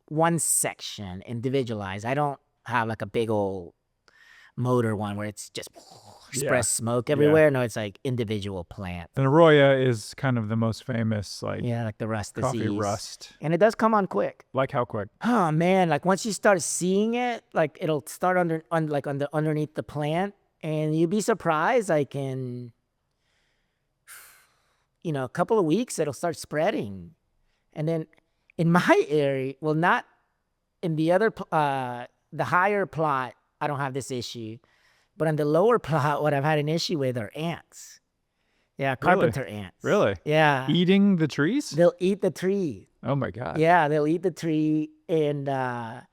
one section individualized. I don't have like a big old motor one where it's just express smoke everywhere. No, it's like individual plant. And Arroyo is kind of the most famous like the rust coffee disease. rust. And it does come on quick. Like how quick? Oh man, like once you start seeing it, like it'll start underneath the plant, and you'd be surprised like in a couple of weeks it'll start spreading. And then in my area, well, not in the other the higher plot, I don't have this issue. But on the lower plot, what I've had an issue with are ants. Yeah, carpenter ants. Really? Yeah. Eating the trees? They'll eat the tree. Oh my God. Yeah, they'll eat the tree, and but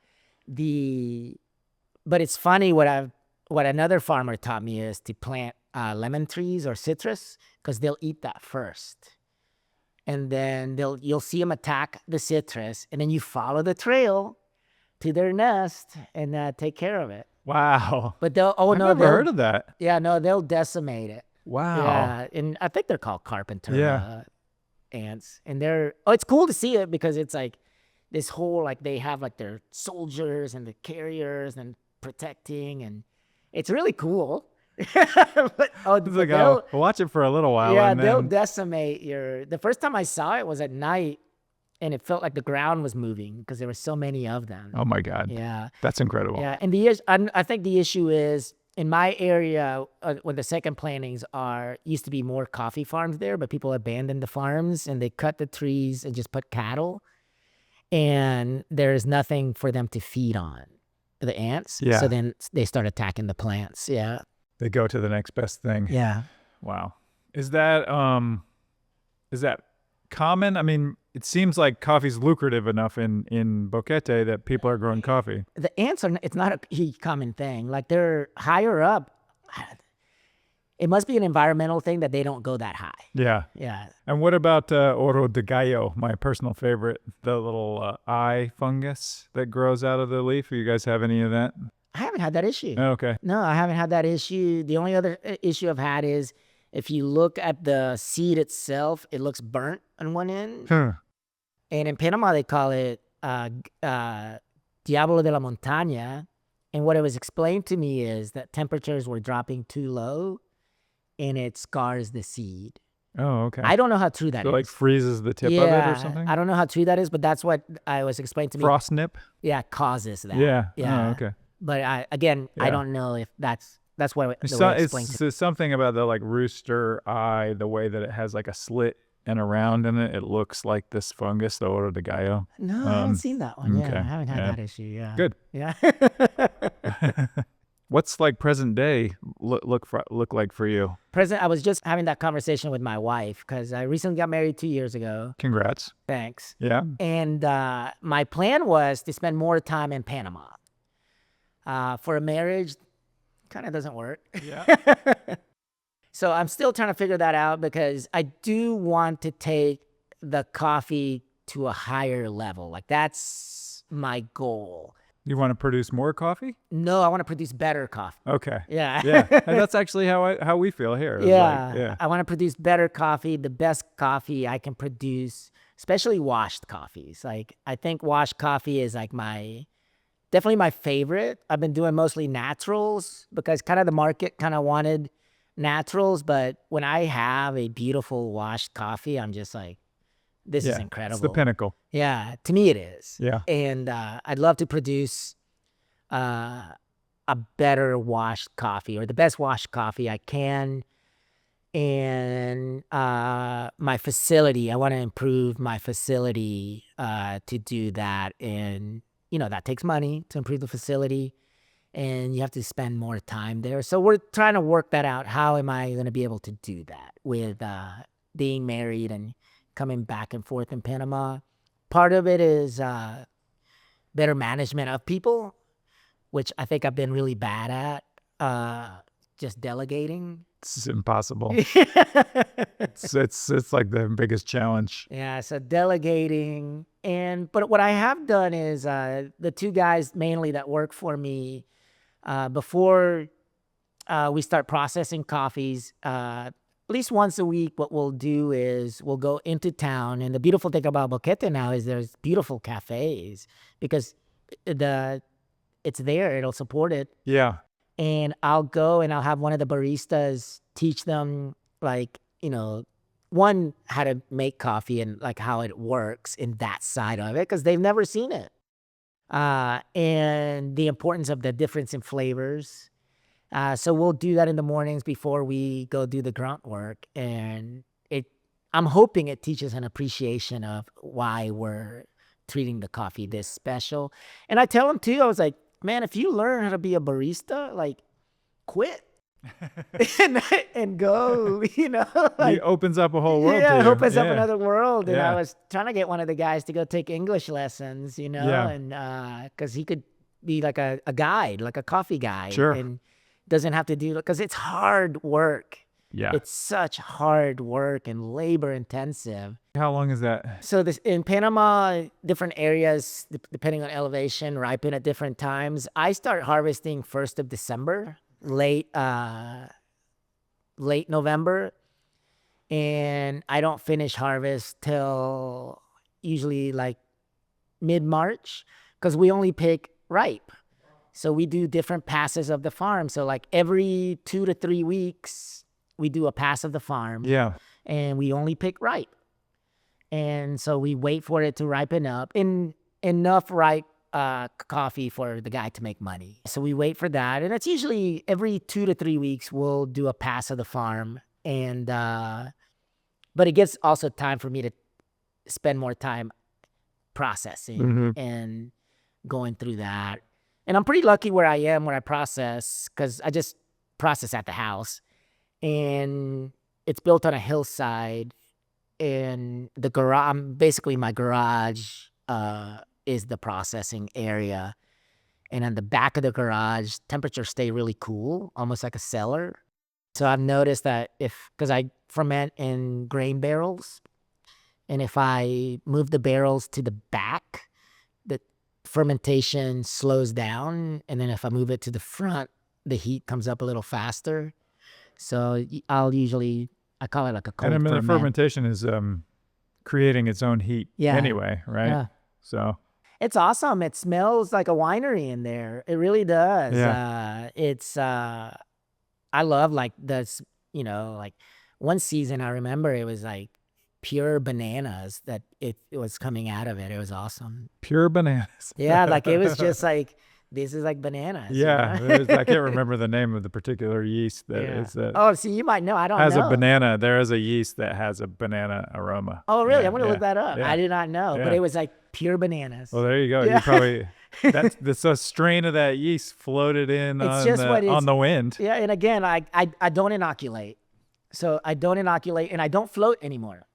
it's funny what another farmer taught me is to plant lemon trees or citrus, because they'll eat that first. And then you'll see them attack the citrus, and then you follow the trail to their nest and take care of it. Wow. But they'll I've never heard of that. Yeah, no, they'll decimate it. Wow. Yeah, and I think they're called carpenter ants, and it's cool to see it because it's like this whole like they have like their soldiers and the carriers and protecting, and it's really cool. But, It's like, I'll watch it for a little while. Yeah, and they'll then... decimate the first time I saw it was at night, and it felt like the ground was moving because there were so many of them. Oh my God. Yeah. That's incredible. Yeah, and I think the issue is in my area where the second plantings used to be more coffee farms there, but people abandoned the farms and they cut the trees and just put cattle, and there's nothing for them to feed on, the ants. Yeah. So then they start attacking the plants. Yeah. They go to the next best thing. Yeah. Wow. Is that common? I mean, it seems like coffee's lucrative enough in Boquete that people are growing coffee. The ants it's not a common thing. Like they're higher up. It must be an environmental thing that they don't go that high. Yeah. Yeah. And what about oro de gallo, my personal favorite, the little eye fungus that grows out of the leaf? Do you guys have any of that? I haven't had that issue. Oh, okay. No, I haven't had that issue. The only other issue I've had is if you look at the seed itself, it looks burnt on one end. Huh. And in Panama, they call it Diablo de la Montaña. And what it was explained to me is that temperatures were dropping too low, and it scars the seed. Oh, okay. I don't know how true that So is. like freezes the tip of it or something? I don't know how true that is, but that's what I was explained to me. Frost nip? Yeah, causes that. Yeah. Yeah. Oh, okay. But I don't know if that's what the way it explained to me. It's something about the like rooster eye, the way that it has like a slit and a round in it. It looks like this fungus, the oro de gallo. No, I haven't seen that one. okay. Yeah, I haven't had that issue. Yeah. Good. Yeah. What's like present day look like for you? I was just having that conversation with my wife because I recently got married 2 years ago. Congrats. Thanks. Yeah. And my plan was to spend more time in Panama. For a marriage, kind of doesn't work. Yeah. So I'm still trying to figure that out because I do want to take the coffee to a higher level. Like that's my goal. You want to produce more coffee? No, I want to produce better coffee. Okay. Yeah. Yeah. And that's actually how we feel here. It's Yeah. like, I want to produce better coffee, the best coffee I can produce, especially washed coffees. Like I think washed coffee is like definitely my favorite. I've been doing mostly naturals because kind of the market kind of wanted naturals, but when I have a beautiful washed coffee, I'm just like, this is incredible. It's the pinnacle. Yeah, to me it is. Yeah. And I'd love to produce a better washed coffee or the best washed coffee I can. And my facility, I want to improve my facility to do that. And, that takes money to improve the facility. And you have to spend more time there. So we're trying to work that out. How am I going to be able to do that with being married and coming back and forth in Panama? Part of it is better management of people, which I think I've been really bad at, just delegating. It's impossible. It's like the biggest challenge. Yeah, so delegating. But what I have done is the two guys mainly that work for me, before we start processing coffees, at least once a week, what we'll do is we'll go into town. And the beautiful thing about Boquete now is there's beautiful cafes because it's there. It'll support it. Yeah. And I'll go and I'll have one of the baristas teach them, like, one, how to make coffee and like how it works in that side of it because they've never seen it. And the importance of the difference in flavors. So we'll do that in the mornings before we go do the grunt work. And I'm hoping it teaches an appreciation of why we're treating the coffee this special. And I tell them too, I was like, man, if you learn how to be a barista, like quit and go, like, it opens up a whole world to you. It opens up another world. And Yeah. I was trying to get one of the guys to go take English lessons, Yeah. and because he could be like a guide, like a coffee guide. Sure. And doesn't have to do, because it's hard work Yeah. It's such hard work and labor intensive. How long is that? So this in Panama, different areas depending on elevation ripen at different times. I start harvesting 1st of December, late November, and I don't finish harvest till usually like mid-March, because we only pick ripe. So we do different passes of the farm. So like every 2 to 3 weeks, we do a pass of the farm. Yeah. And we only pick ripe. And so we wait for it to ripen up in enough ripe coffee for the guy to make money. So we wait for that. And it's usually every 2 to 3 weeks, we'll do a pass of the farm. And, but it gives also time for me to spend more time processing and going through that. And I'm pretty lucky where I am, where I process, because I just process at the house. And it's built on a hillside. And the garage, basically my garage is the processing area. And on the back of the garage, temperatures stay really cool, almost like a cellar. So I've noticed that because I ferment in grain barrels, and if I move the barrels to the back, the fermentation slows down. And then if I move it to the front, the heat comes up a little faster. So I call it like a cold ferment. Fermentation is creating its own heat anyway, right? Yeah. So it's awesome. It smells like a winery in there. It really does. Yeah. I love like this, like one season I remember it was like pure bananas that it was coming out of it. It was awesome. Pure bananas. Yeah, like it was just like, this is like bananas. Yeah, I can't remember the name of the particular yeast that is that. Oh, see, you might know. I don't know. Has a banana. There is a yeast that has a banana aroma. Oh, really? Yeah, I'm going to look that up. Yeah. I did not know, but it was like pure bananas. Well, there you go. Yeah. You probably that's a strain of that yeast floated in on the wind. Yeah, and again, I don't inoculate. So I don't inoculate, and I don't float anymore.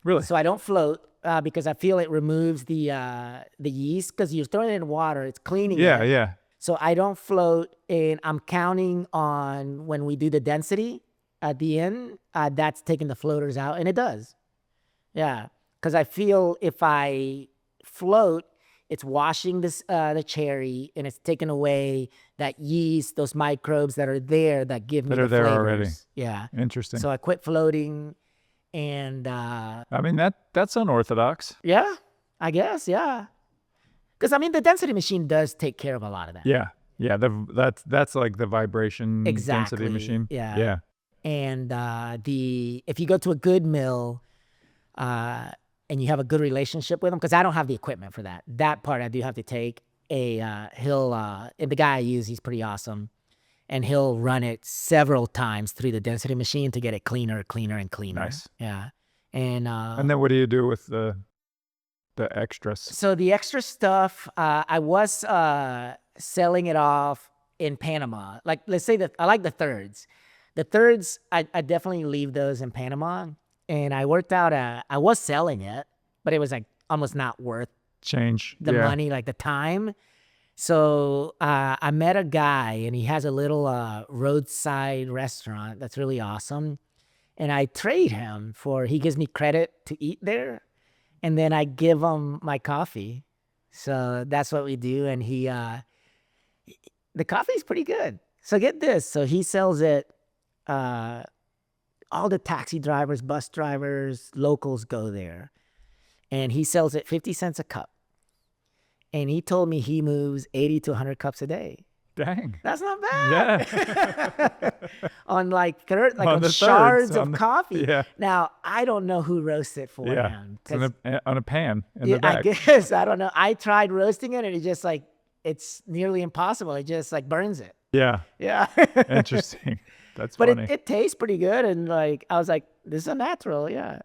Really? So I don't float because I feel it removes the yeast, because you're throwing it in water, it's cleaning it. Yeah. So I don't float, and I'm counting on when we do the density at the end, that's taking the floaters out, and it does. Yeah, because I feel if I float, it's washing the cherry, and it's taking away that yeast, those microbes that are there that give me the flavors. Already. Yeah. Interesting. So I quit floating, and I mean that's unorthodox. yeah, I guess, yeah. Because I mean, the density machine does take care of a lot of that. Yeah. That's like the vibration density machine. Yeah. And if you go to a good mill, and you have a good relationship with them, because I don't have the equipment for that. That part I do have to take. And the guy I use, he's pretty awesome, and he'll run it several times through the density machine to get it cleaner and cleaner. Nice. Yeah. And then what do you do with the extras? So the extra stuff, I was selling it off in Panama. Like, let's say that I like the thirds. The thirds, I definitely leave those in Panama. And I worked out I was selling it, but it was like almost not worth the money, like the time. So I met a guy, and he has a little roadside restaurant that's really awesome. And I trade him he gives me credit to eat there. And then I give him my coffee. So that's what we do. And the coffee's pretty good. So get this. So he sells it. All the taxi drivers, bus drivers, locals go there. And he sells it 50 cents a cup. And he told me he moves 80 to 100 cups a day. Dang. That's not bad. Yeah. On like on shards of coffee. Yeah. Now, I don't know who roasts it for him. It's on a pan in the back. I guess. I don't know. I tried roasting it, and it just like, it's nearly impossible. It just like burns it. Yeah. Yeah. Interesting. That's funny. But it tastes pretty good. And like, I was like, this is a natural. Yeah.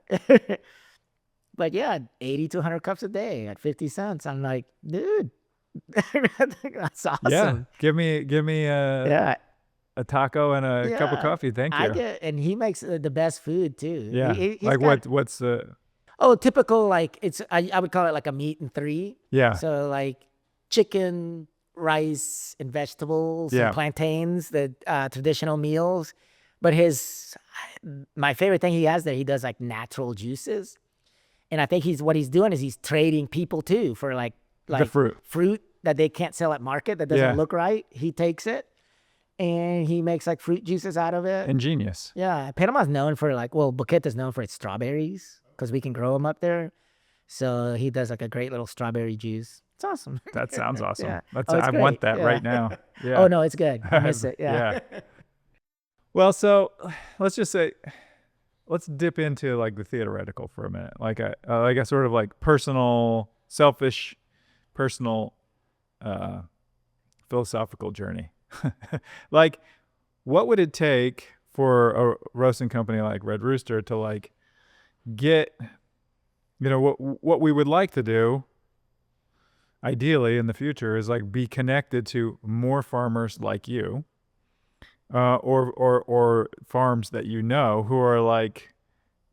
But yeah, 80 to 100 cups a day at 50 cents. I'm like, dude, that's awesome. Yeah. Give me a taco and a cup of coffee. Thank you. And he makes the best food too. Yeah. What's the... Oh, typical, like I would call it like a meat and three. Yeah. So like chicken, rice, and vegetables, and plantains, the traditional meals. But my favorite thing he has there, he does like natural juices. And I think what he's doing is he's trading people too for like the fruit that they can't sell at market that doesn't Yeah. look right. He takes it and he makes like fruit juices out of it. Ingenious. Yeah, Panama's known for Boquete is known for its strawberries because we can grow them up there. So he does like a great little strawberry juice. It's awesome. That sounds awesome. Yeah. That's Oh, it's I want great. that Yeah. right now. Yeah. Oh no, it's good. I miss it. Yeah. Well, so let's just say, let's dip into like the theoretical for a minute, like a sort of like personal, selfish, personal, philosophical journey. Like, what would it take for a roasting company like Red Rooster to like get, what we would like to do ideally in the future is like be connected to more farmers like you, or farms that who are like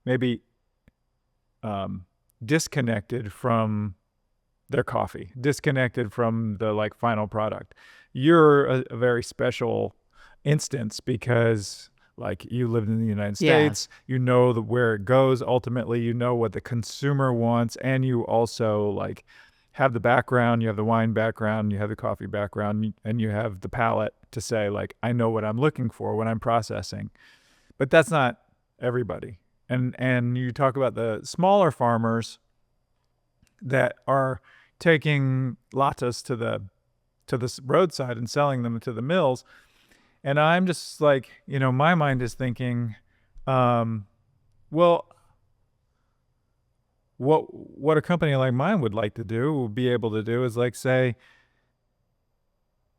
maybe disconnected from their coffee, disconnected from the like final product. You're a very special instance because like you lived in the United States, you know where it goes ultimately, you know what the consumer wants, and you also like have the background, you have the wine background, you have the coffee background, and you have the palate to say like, I know what I'm looking for when I'm processing. But that's not everybody. And you talk about the smaller farmers that are taking lattes to the roadside and selling them to the mills. And I'm just like, my mind is thinking, well, what a company like mine would like to do, would be able to do is like say,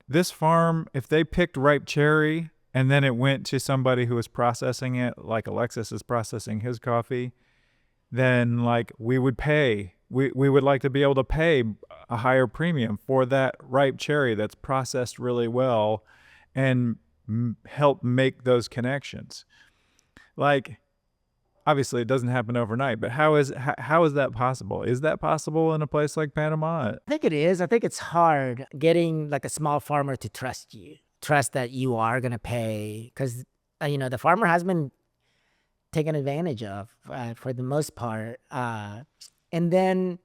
this farm, if they picked ripe cherry and then it went to somebody who was processing it, like Alexis is processing his coffee, then like we would like to be able to pay a higher premium for that ripe cherry that's processed really well and help make those connections. Like, obviously it doesn't happen overnight, but how is that possible? Is that possible in a place like Panama? I think it is. I think it's hard getting like a small farmer to trust that you are going to pay, because, the farmer has been taken advantage of for the most part. And then,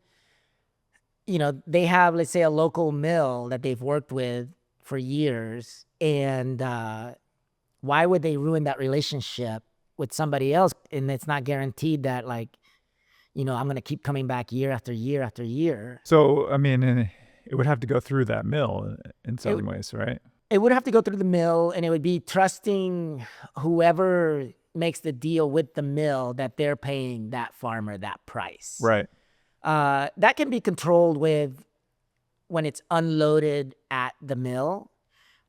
they have, let's say, a local mill that they've worked with for years. And why would they ruin that relationship with somebody else? And it's not guaranteed that, like, I'm going to keep coming back year after year after year. So, I mean, it would have to go through that mill in some ways, right? It would have to go through the mill, and it would be trusting whoever makes the deal with the mill that they're paying that farmer that price. Right. That can be controlled when it's unloaded at the mill,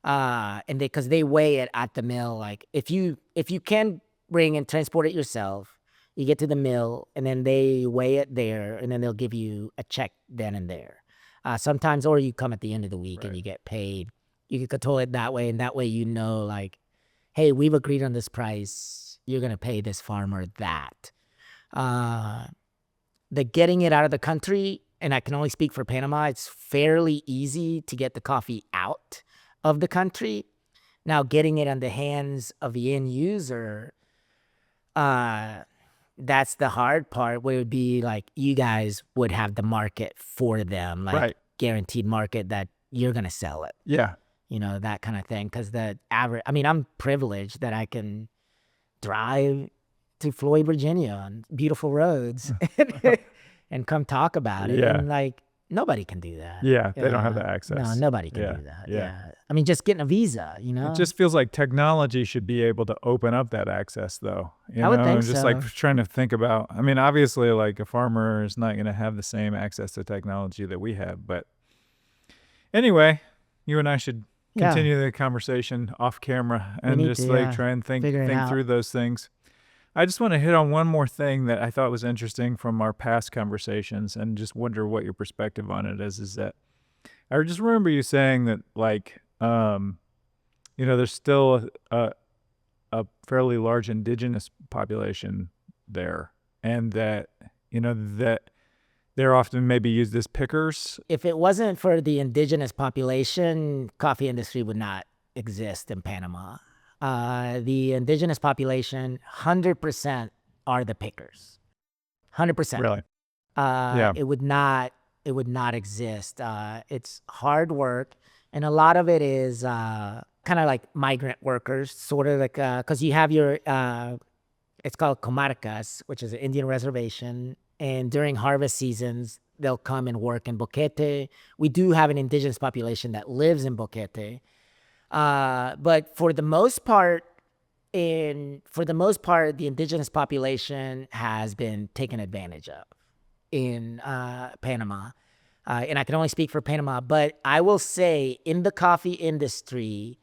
and because they weigh it at the mill. Like if you can bring and transport it yourself, you get to the mill and then they weigh it there, and then they'll give you a check then and there. Sometimes, or you come at the end of the week and you get paid. You can control it that way, and that way like, hey, we've agreed on this price. You're gonna pay this farmer that. The getting it out of the country, and I can only speak for Panama, it's fairly easy to get the coffee out of the country. Now, getting it on the hands of the end user, that's the hard part, where it would be like you guys would have the market for them, like guaranteed market that you're going to sell it. Yeah. That kind of thing. Because I'm privileged that I can drive to Floyd, Virginia on beautiful roads and come talk about it. Yeah. And like, nobody can do that. Yeah, they don't have the access. No, nobody can do that. Yeah. I mean, just getting a visa, It just feels like technology should be able to open up that access, though. I would think just so. like trying to think about, I mean, obviously, like a farmer is not going to have the same access to technology that we have. But anyway, you and I should continue the conversation off camera and just try and think through those things. I just want to hit on one more thing that I thought was interesting from our past conversations, and just wonder what your perspective on it is that I just remember you saying that, like, there's still a fairly large indigenous population there, and that, that they're often maybe used as pickers. If it wasn't for the indigenous population, coffee industry would not exist in Panama. The indigenous population, 100% are the pickers. 100%. Really? Yeah. It would not exist. It's hard work, and a lot of it is kind of like migrant workers, sort of like because you have your it's called comarcas, which is an Indian reservation, and during harvest seasons they'll come and work in Boquete. We do have an indigenous population that lives in Boquete, but for the most part, the indigenous population has been taken advantage of in Panama. And I can only speak for Panama, but I will say in the coffee industry,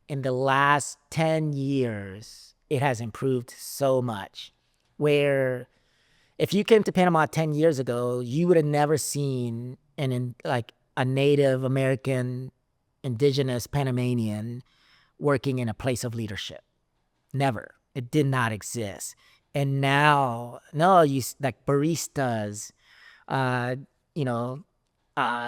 in the last 10 years, it has improved so much. Where if you came to Panama 10 years ago, you would have never seen a Native American, indigenous Panamanian working in a place of leadership. Never. It did not exist. And now, no, you like baristas,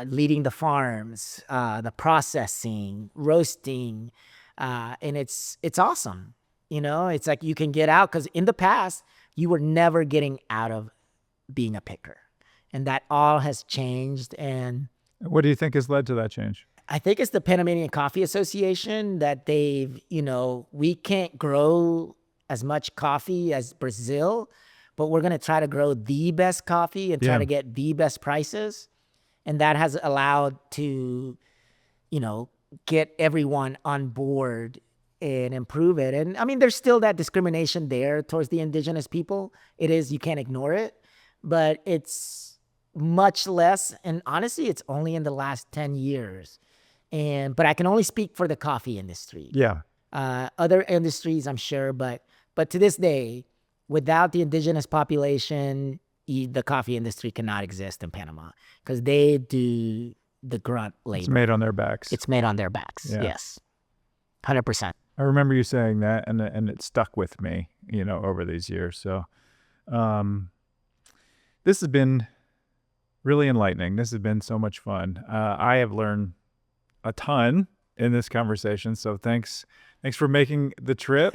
leading the farms, the processing, roasting, and it's awesome. It's like you can get out because in the past you were never getting out of being a picker, and that all has changed. And What do you think has led to that change? I think it's the Panamanian Coffee Association that we can't grow as much coffee as Brazil, but we're going to try to grow the best coffee and try to get the best prices. And that has allowed to, get everyone on board and improve it. And I mean, there's still that discrimination there towards the indigenous people. It is, you can't ignore it, but it's much less. And honestly, it's only in the last 10 years. But I can only speak for the coffee industry. Yeah. Other industries, I'm sure, but to this day, without the indigenous population, the coffee industry cannot exist in Panama because they do the grunt labor. It's made on their backs. It's made on their backs. Yeah. Yes, 100%. I remember you saying that, and it stuck with me, over these years. So, this has been really enlightening. This has been so much fun. I have learned a ton in this conversation. So thanks for making the trip.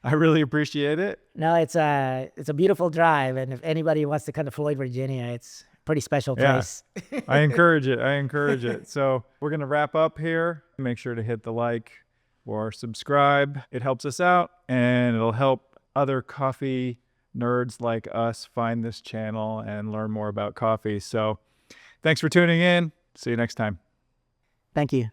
I really appreciate it. No, it's a beautiful drive, and if anybody wants to come to Floyd, Virginia, it's a pretty special place. I encourage it. So we're gonna wrap up here. Make sure to hit the like or subscribe. It helps us out, and it'll help other coffee nerds like us find this channel and learn more about coffee. So thanks for tuning in. See you next time. Thank you.